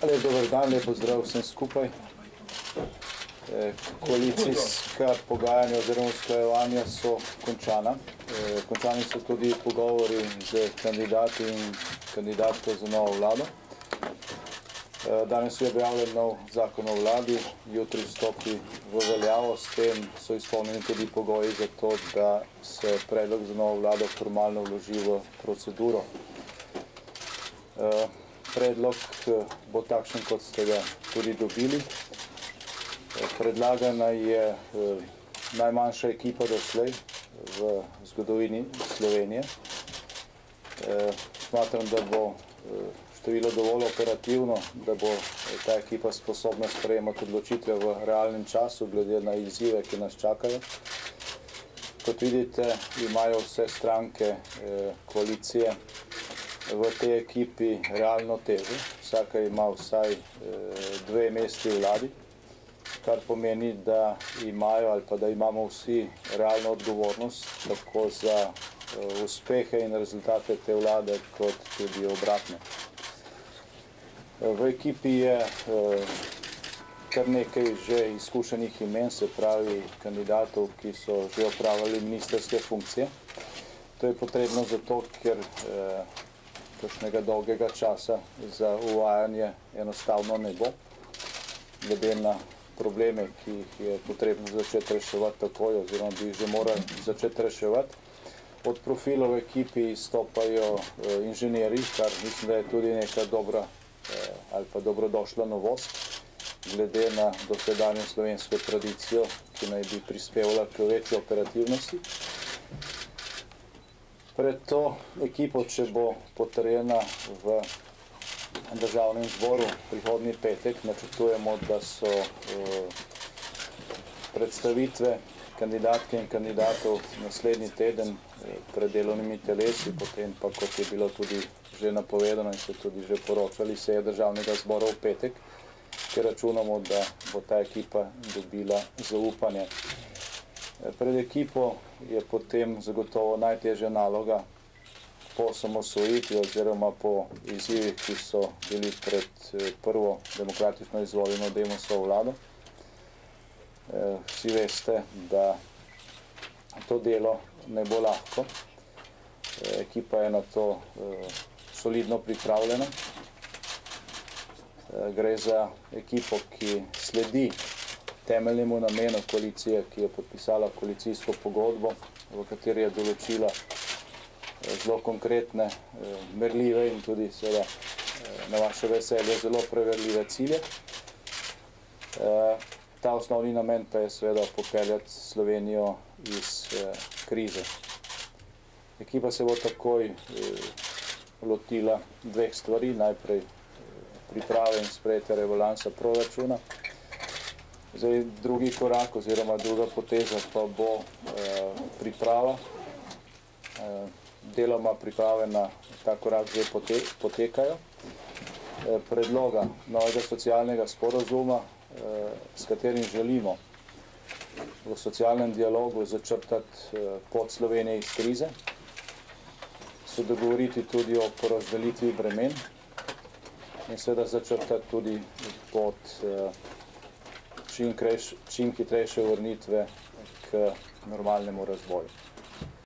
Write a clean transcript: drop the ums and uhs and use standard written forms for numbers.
Lep dober dan, lep pozdrav vsem skupaj. Koalicijska pogajanja oziroma usklajevanja so končana. Končani so tudi pogovori z kandidati in kandidatko za novo vlado. Danes je objavljen nov zakon o vladi, jutri stopi v veljavo, s tem so izpolnjeni tudi pogoji za to, da se predlog za novo vlado formalno vloži v proceduro. Predlog bo takšen, kot ste ga tudi dobili. Predlagana je najmanjša ekipa doslej v zgodovini Slovenije. Smatram, da bo število dovolj operativno, da bo ta ekipa sposobna sprejemati odločitve v realnem času, glede na izzive, ki nas čakajo. Kot vidite, imajo vse stranke koalicije v tej ekipi realno težo. Vsaka ima vsaj 2 mesti v vladi, kar pomeni, da imajo ali pa da imamo vsi realno odgovornost tako za uspehe in rezultate te vlade, kot tudi obratno. V ekipi je kar nekaj že izkušenih imen, se pravi kandidatov, ki so že opravljali ministrske funkcije. To je potrebno zato, ker kakšnega dolgega časa za uvajanje enostavno ne bo, glede na probleme, ki jih je potrebno začeti reševati takoj, oziroma bi jih že morali začeti reševati. Od profilov v ekipi izstopajo inženirji, kar mislim, da je tudi neka dobra ali pa dobrodošla novost, glede na dosedanjo slovensko tradicijo, ki naj bi prispevala k večji operativnosti. Pred to ekipo, če bo potrjena v Državnem zboru prihodnji petek, načrtujemo, da so predstavitve kandidatke in kandidatov naslednji teden pred delovnimi telesi, potem pa, kot je bilo tudi že napovedano in so tudi že poročali, seje Državnega zbora v petek, ker računamo, da bo ta ekipa dobila zaupanje. Pred ekipo je potem zagotovo najtežja naloga po osamosvojitvi oziroma po izzivih, ki so bili pred prvo demokratično izvoljeno Demosovo vlado. Vsi veste, da to delo ne bo lahko. Ekipa je na to solidno pripravljena. Gre za ekipo, ki sledi temeljnemu namenu koalicije, ki je podpisala koalicijsko pogodbo, v kateri je določila zelo konkretne, merljive in tudi seveda na vaše veselje zelo preverljive cilje. Ta osnovni namen pa je seveda popeljati Slovenijo iz krize. Ekipa se bo takoj lotila 2 stvari, najprej priprave in sprejete rebalansa proračuna. Zdaj, drugi korak oziroma druga poteza pa bo priprava. Deloma priprave na ta korak že potekajo. Predloga novega socialnega sporazuma, s katerim želimo v socialnem dialogu začrtati pot Slovenije iz krize, se dogovoriti tudi o porazdelitvi bremen in seveda začrtati tudi pot čim hitrejše vrnitve k normalnemu razvoju.